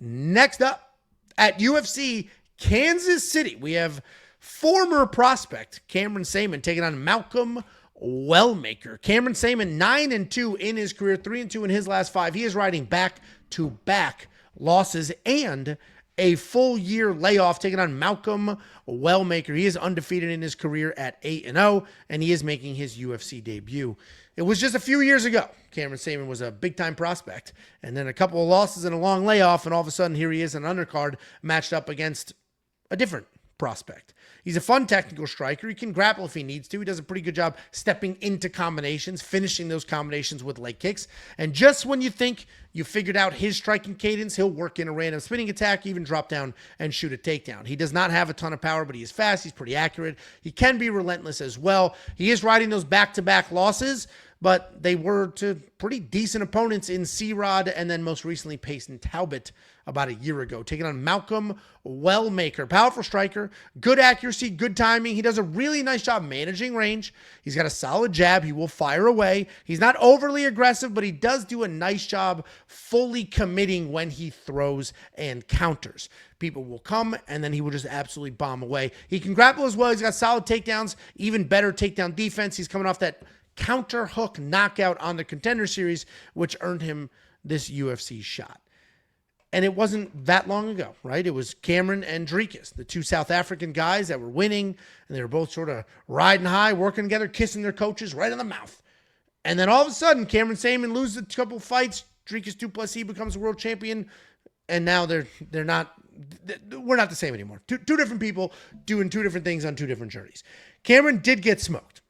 Next up, at UFC Kansas City, we have former prospect Cameron Saaiman taking on Malcolm Wellmaker. Cameron Saaiman 9-2 in his career, 3-2 in his last 5. He is riding back-to-back losses and a full year layoff, taking on Malcolm Wellmaker. He is undefeated in his career at 8-0, and he is making his UFC debut. It was just a few years ago. Cameron Saaiman was a big-time prospect, and then a couple of losses and a long layoff, and all of a sudden here he is, an undercard matched up against a different prospect. He's a fun technical striker. He can grapple if he needs to. He does a pretty good job stepping into combinations, finishing those combinations with leg kicks. And just when you think you figured out his striking cadence, he'll work in a random spinning attack, even drop down and shoot a takedown. He does not have a ton of power, but he is fast. He's pretty accurate. He can be relentless as well. He is riding those back-to-back losses, but they were to pretty decent opponents in C-Rod and then most recently Payson Talbot about a year ago, taking on Malcolm Wellmaker. Powerful striker, good accuracy, good timing. He does a really nice job managing range. He's got a solid jab. He will fire away. He's not overly aggressive, but he does do a nice job fully committing when he throws and counters. People will come, and then he will just absolutely bomb away. He can grapple as well. He's got solid takedowns, even better takedown defense. He's coming off that counter hook knockout on the Contender Series, which earned him this UFC shot. And it wasn't that long ago, right? It was Cameron and Dricus, the two South African guys that were winning, and they were both sort of riding high, working together, kissing their coaches right on the mouth. And then all of a sudden, Cameron Saaiman loses a couple fights, Dricus du Plessis becomes a world champion, and now we're not the same anymore. Two different people doing two different things on two different journeys. Cameron did get smoked,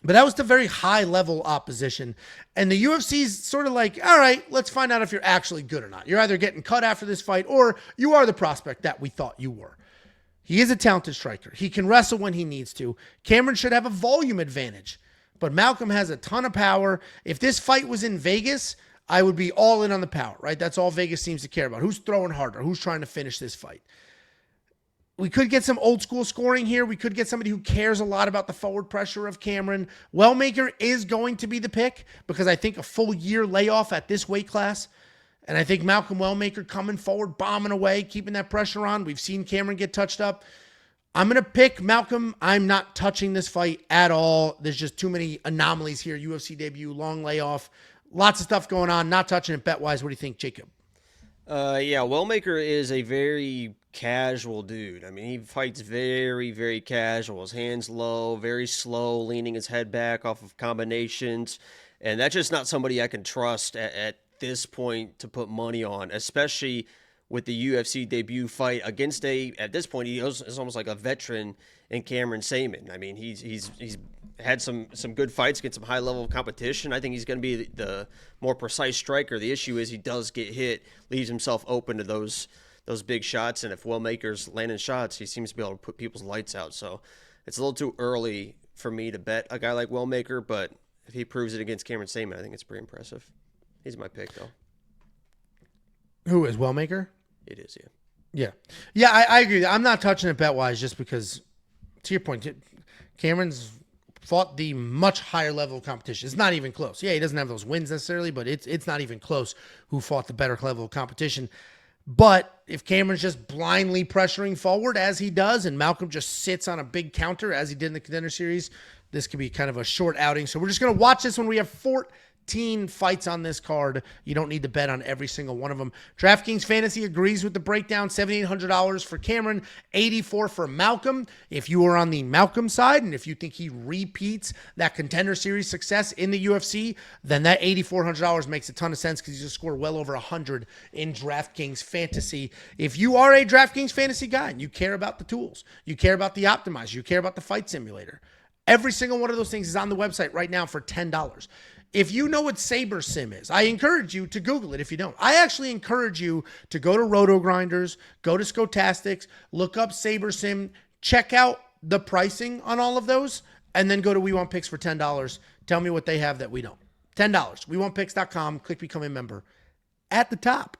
but that was the very high-level opposition. And the UFC's sort of like, all right, let's find out if you're actually good or not. You're either getting cut after this fight or you are the prospect that we thought you were. He is a talented striker. He can wrestle when he needs to. Cameron should have a volume advantage, but Malcolm has a ton of power. If this fight was in Vegas, I would be all in on the power, right? That's all Vegas seems to care about. Who's throwing harder? Who's trying to finish this fight? We could get some old school scoring here. We could get somebody who cares a lot about the forward pressure of Cameron. Wellmaker is going to be the pick because I think a full year layoff at this weight class. And I think Malcolm Wellmaker coming forward, bombing away, keeping that pressure on. We've seen Cameron get touched up. I'm going to pick Malcolm. I'm not touching this fight at all. There's just too many anomalies here. UFC debut, long layoff, lots of stuff going on. Not touching it bet-wise. What do you think, Jacob? Yeah, Wellmaker is a very casual dude. I mean, he fights very, very casual. His hands low, very slow, leaning his head back off of combinations. And that's just not somebody I can trust at this point to put money on, especially with the UFC debut fight against at this point, he is almost like a veteran in Cameron Saaiman. I mean, he's had some good fights against some high-level competition. I think he's going to be the more precise striker. The issue is he does get hit, leaves himself open to those big shots, and if Wellmaker's landing shots, he seems to be able to put people's lights out. So it's a little too early for me to bet a guy like Wellmaker, but if he proves it against Cameron Saaiman, I think it's pretty impressive. He's my pick, though. Who is Wellmaker? It is, yeah. Yeah, I agree. I'm not touching it bet-wise just because, to your point, Cameron's fought the much higher level of competition. It's not even close. Yeah, he doesn't have those wins necessarily, but it's not even close who fought the better level of competition. But if Cameron's just blindly pressuring forward as he does, and Malcolm just sits on a big counter as he did in the Contender Series, this could be kind of a short outing. So we're just going to watch this when we have 14 fights on this card. You don't need to bet on every single one of them. DraftKings Fantasy agrees with the breakdown. $7,800 for Cameron, $84 for Malcolm. If you are on the Malcolm side, and if you think he repeats that Contender Series success in the UFC, then that $8,400 makes a ton of sense because he's just scored well over 100 in DraftKings Fantasy. If you are a DraftKings Fantasy guy and you care about the tools, you care about the optimizer, you care about the fight simulator, every single one of those things is on the website right now for $10. If you know what Saber Sim is, I encourage you to Google it if you don't. I actually encourage you to go to Roto Grinders, go to Scotastics, look up Saber Sim, check out the pricing on all of those, and then go to We Want Picks for $10. Tell me what they have that we don't. $10. WeWantPicks.com. Click Become a Member. At the top,